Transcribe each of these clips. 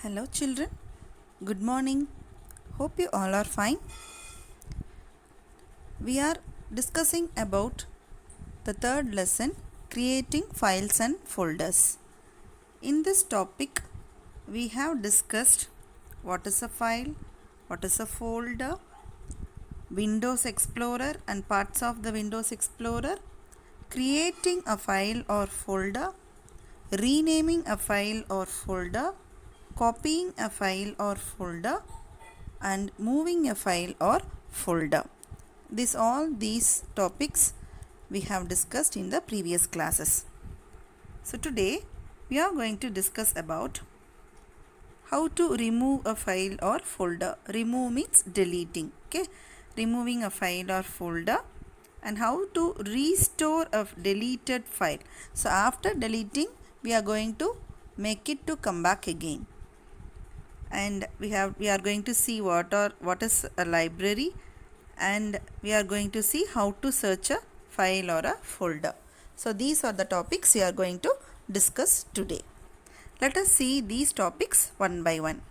Hello children, good morning. Hope you all are fine. We are discussing about the third lesson, creating files and folders. In this topic, we have discussed what is a file, what is a folder, Windows Explorer and parts of the Windows Explorer, creating a file or folder, renaming a file or folder, copying a file or folder, and moving a file or folder. All these topics we have discussed in the previous classes. So today we are going to discuss about how to remove a file or folder. Remove means deleting. Okay, removing a file or folder, and how to restore a deleted file. So after deleting, we are going to make it to come back again. And we are going to see what is a library, and we are going to see how to search a file or a folder. So these are the topics we are going to discuss today. Let us see these topics one by one.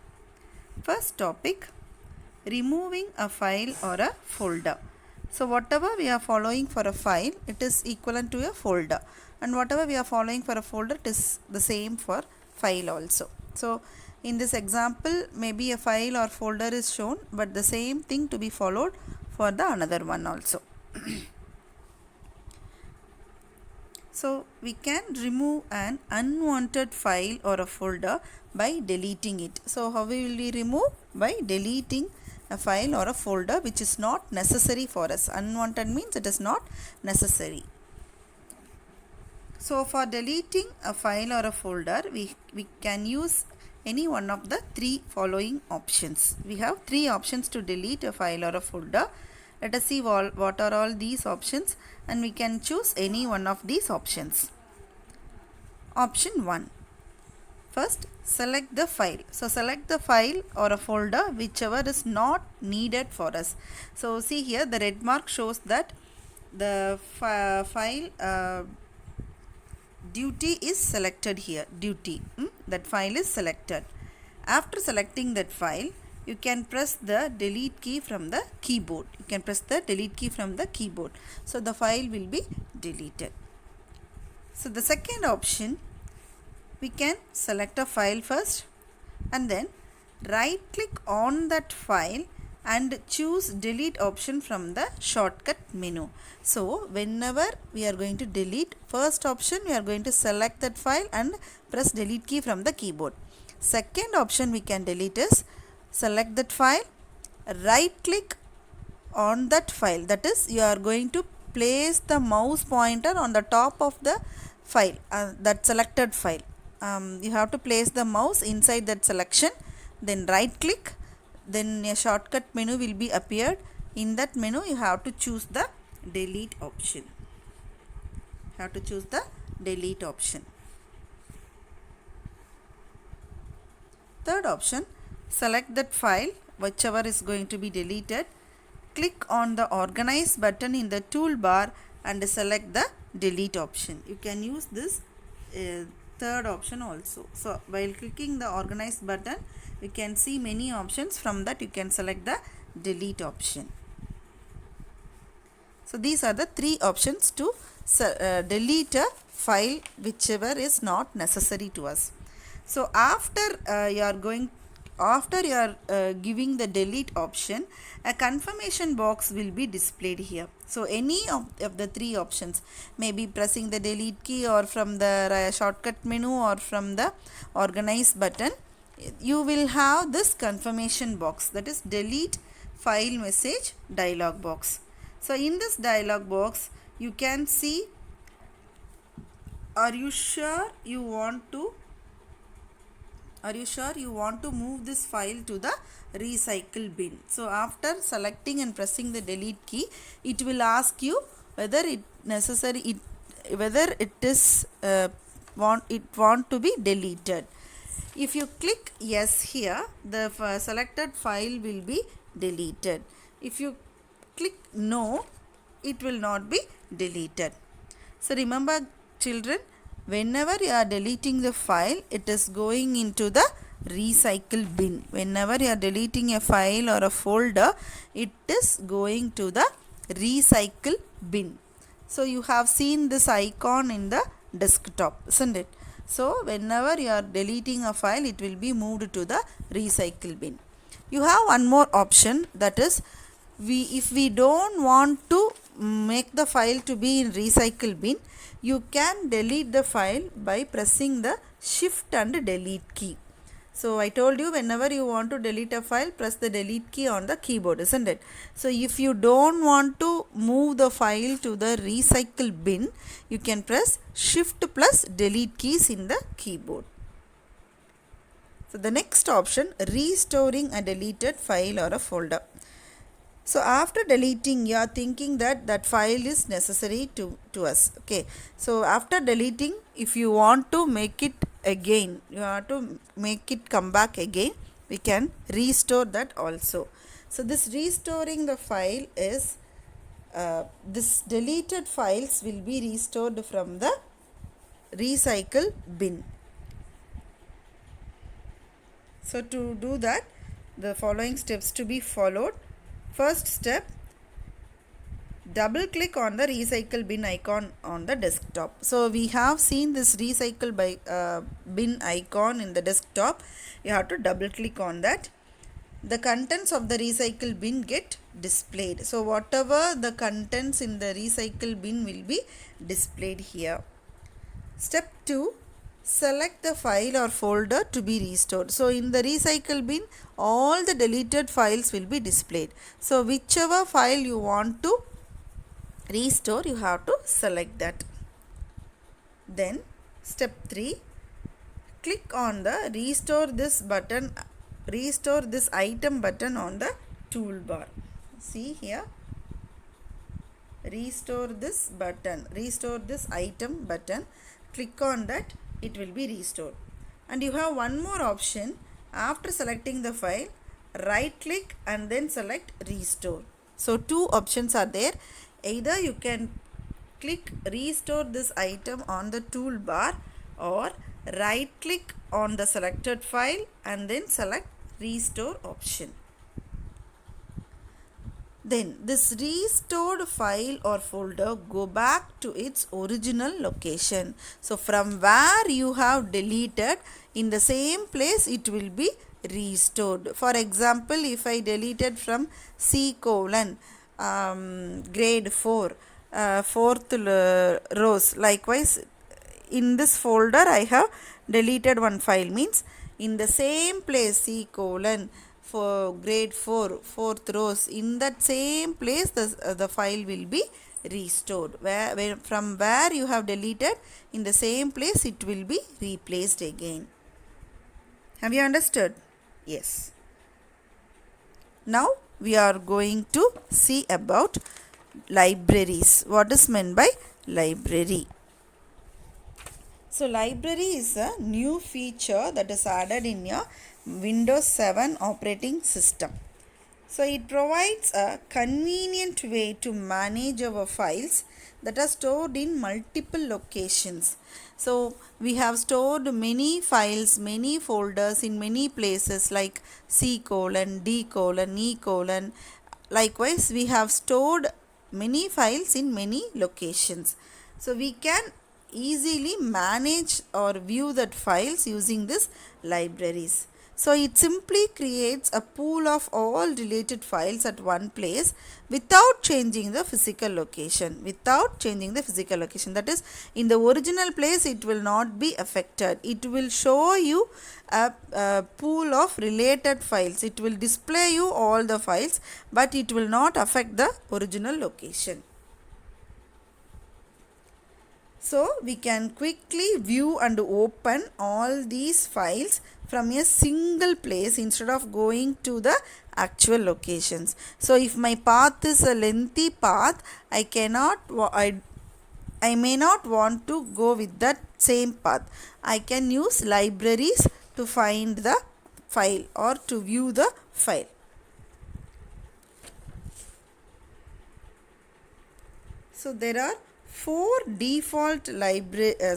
First topic, removing a file or a folder. So whatever we are following for a file, it is equivalent to a folder, and whatever we are following for a folder, it is the same for file also. So in this example, maybe a file or folder is shown, but the same thing to be followed for the another one also. So we can remove an unwanted file or a folder by deleting it. So how will we remove? By deleting a file or a folder which is not necessary for us. Unwanted means it is not necessary. So for deleting a file or a folder, we can use any one of the three following options. We have three options to delete a file or a folder. Let us see what are all these options, and we can choose any one of these options. Option 1. First, select the file. So select the file or a folder whichever is not needed for us. So see here, the red mark shows that the file duty is selected here. That file is selected. After selecting that file, you can press the delete key from the keyboard. So the file will be deleted. So the second option, we can select a file first and then right click on that file and choose delete option from the shortcut menu. So whenever we are going to delete, first option we are going to select that file and press delete key from the keyboard. Second option we can delete is select that file, right click on that file, that is you are going to place the mouse pointer on the top of the file, that selected file. You have to place the mouse inside that selection, then right click, then a shortcut menu will be appeared. In that menu you have to choose the delete option. Third option, select that file whichever is going to be deleted, click on the organize button in the toolbar and select the delete option. You can use this third option also. So while clicking the organize button, you can see many options. From that you can select the delete option. So these are the three options to delete a file whichever is not necessary to us. So after you are giving the delete option, a confirmation box will be displayed here. So any of the three options, maybe pressing the delete key or from the shortcut menu or from the organize button, you will have this confirmation box, that is delete file message dialog box. So in this dialog box you can see, are you sure you want to move this file to the recycle bin? So after selecting and pressing the delete key, it will ask you whether it want to be deleted. If you click yes here, the selected file will be deleted. If you click no, it will not be deleted. So remember children, whenever you are deleting the file, it is going into the recycle bin. Whenever you are deleting a file or a folder, it is going to the recycle bin. So you have seen this icon in the desktop, isn't it? So whenever you are deleting a file, it will be moved to the recycle bin. You have one more option, that is, if we don't want to make the file to be in recycle bin, you can delete the file by pressing the shift and delete key. So I told you, whenever you want to delete a file, press the delete key on the keyboard, isn't it? So if you don't want to move the file to the recycle bin, you can press shift plus delete keys in the keyboard. So the next option, restoring a deleted file or a folder. So after deleting, you are thinking that that file is necessary to us. Okay. So after deleting, if you want to make it again, you have to make it come back again, we can restore that also. So this restoring the file is, this deleted files will be restored from the recycle bin. So to do that, the following steps to be followed. First step, double click on the recycle bin icon on the desktop. So we have seen this recycle bin icon in the desktop. You have to double click on that. The contents of the recycle bin get displayed. So whatever the contents in the recycle bin will be displayed here. Step 2, select the file or folder to be restored. So in the recycle bin, all the deleted files will be displayed. So whichever file you want to restore, you have to select that. Then step 3, click on the restore this item button on the toolbar. See here, restore this item button. Click on that, it will be restored. And you have one more option. After selecting the file, right click and then select restore. So two options are there. Either you can click restore this item on the toolbar, or right click on the selected file and then select restore option. Then this restored file or folder go back to its original location. So from where you have deleted, in the same place it will be restored. For example, if I deleted from C colon grade 4 fourth rows, likewise in this folder I have deleted one file, means in the same place C colon for grade 4 fourth rows, in that same place the file will be restored. From where you have deleted, in the same place it will be replaced again. Have you understood? Yes. Now we are going to see about libraries. What is meant by library? So library is a new feature that is added in your Windows 7 operating system. So it provides a convenient way to manage our files that are stored in multiple locations. So we have stored many files, many folders in many places like C colon, D colon, E colon. Likewise, we have stored many files in many locations. So we can easily manage or view that files using this libraries. So it simply creates a pool of all related files at one place without changing the physical location. That is, in the original place it will not be affected. It will show you a pool of related files. It will display you all the files, but it will not affect the original location. So we can quickly view and open all these files from a single place instead of going to the actual locations. So if my path is a lengthy path, I may not want to go with that same path. I can use libraries to find the file or to view the file. So there are four default libraries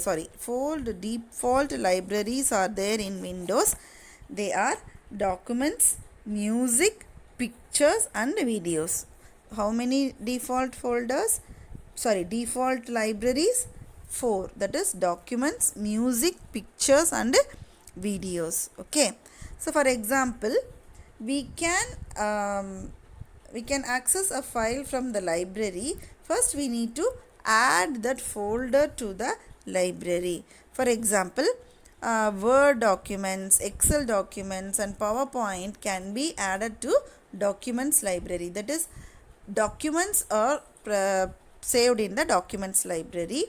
are there in Windows. They are documents, music, pictures and videos. How many default folders? Default libraries? 4. That is documents, music, pictures and videos. Okay. So for example, we can access a file from the library. First we need to add that folder to the library. For example, Word documents, Excel documents and PowerPoint can be added to documents library. That is, documents are saved in the documents library.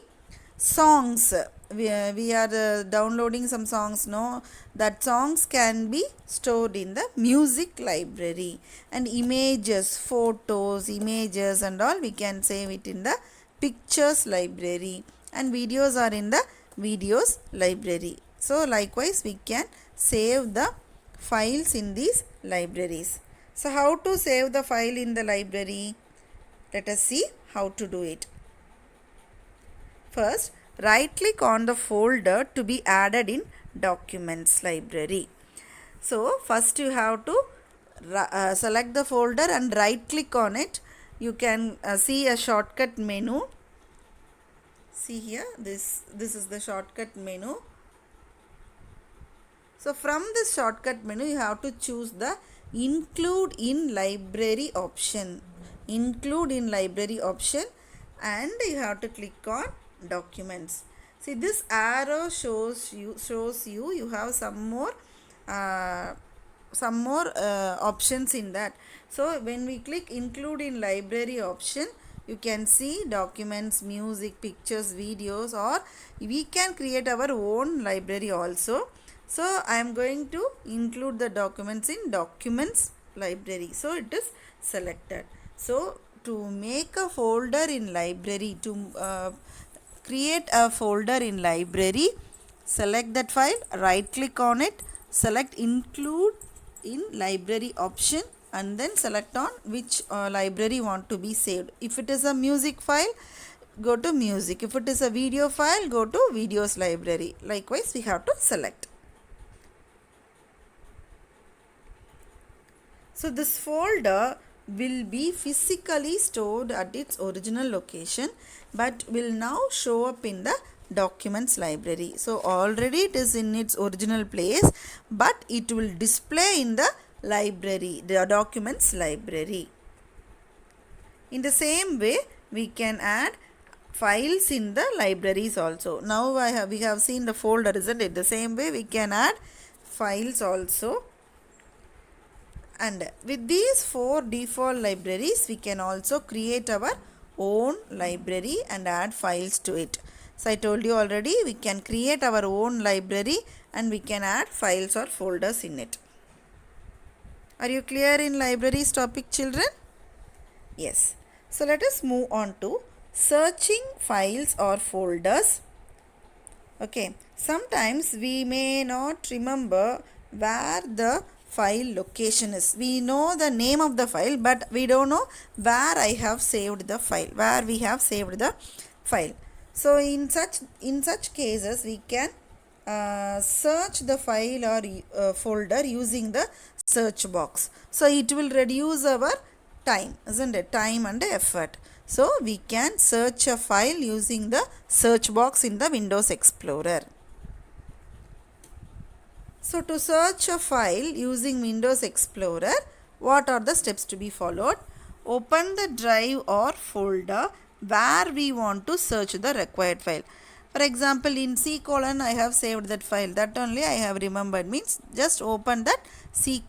Songs, we are downloading some songs, no, that songs can be stored in the music library. And images, photos, images and all, we can save it in the pictures library. And videos are in the videos library. So likewise we can save the files in these libraries. So how to save the file in the library? Let us see how to do it. First, right click on the folder to be added in documents library. So first you have to select the folder and right click on it. You can see a shortcut menu. See here, this is the shortcut menu. So from this shortcut menu you have to choose the include in library option. Include in library option, and you have to click on documents. See, this arrow shows you have some more options in that. So when we click include in library option, you can see documents, music, pictures, videos, or we can create our own library also. So I am going to include the documents in documents library. So it is selected. So to make a folder in library, to create a folder in library, select that file, right click on it, select include in library option, and then select on which library you want to be saved. If it is a music file, go to music. If it is a video file, go to videos library. Likewise we have to select. So this folder will be physically stored at its original location, but will now show up in the documents library. So already it is in its original place, but it will display in the library, the documents library. In the same way, we can add files in the libraries also. Now we have seen the folder, isn't it? The same way we can add files also. And with these 4 default libraries, we can also create our own library and add files to it. So I told you already, we can create our own library and we can add files or folders in it. Are you clear in libraries topic, children? Yes. So let us move on to searching files or folders. Okay. Sometimes we may not remember where the file location is. We know the name of the file, but we don't know where I have saved the file, where we have saved the file. So in such cases, we can search the file or folder using the search box. So it will reduce our time, isn't it? Time and effort. So we can search a file using the search box in the Windows Explorer. So to search a file using Windows Explorer, what are the steps to be followed? Open the drive or folder where we want to search the required file. For example, in C:, I have saved that file. That only I have remembered, means just open that C:.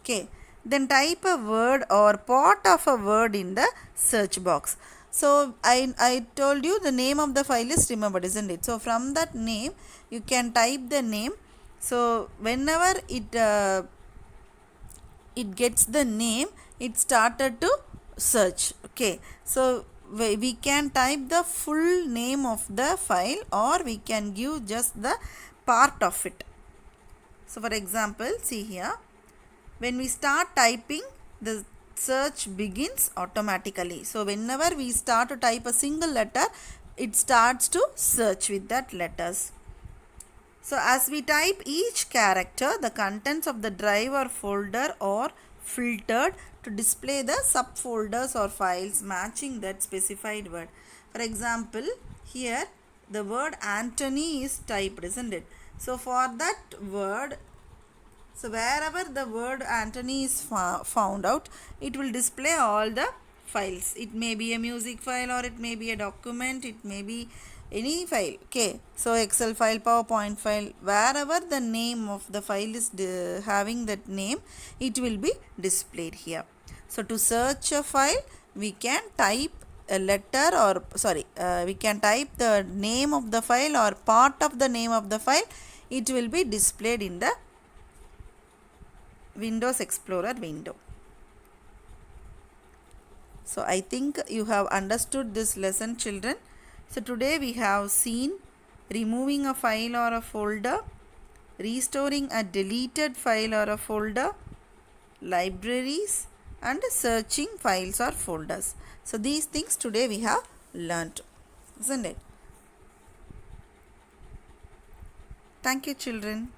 Okay. Then type a word or part of a word in the search box. So I told you the name of the file is remembered, isn't it? So from that name, you can type the name. So whenever it gets the name, it started to search. Okay. So we can type the full name of the file, or we can give just the part of it. So for example, see here, when we start typing, the search begins automatically. So whenever we start to type a single letter, it starts to search with that letters. So as we type each character, the contents of the drive or folder are filtered to display the subfolders or files matching that specified word. For example, here the word Anthony is typed, isn't it? So for that word, so wherever the word Anthony is found out, it will display all the files. It may be a music file, or it may be a document, it may be any file. Okay, so Excel file, PowerPoint file, wherever the name of the file is having that name, it will be displayed here. So to search a file, we can type a letter, or we can type the name of the file or part of the name of the file. It will be displayed in the Windows Explorer window. So I think you have understood this lesson, children. So today we have seen removing a file or a folder, restoring a deleted file or a folder, libraries, and searching files or folders. So these things today we have learnt, isn't it? Thank you, children.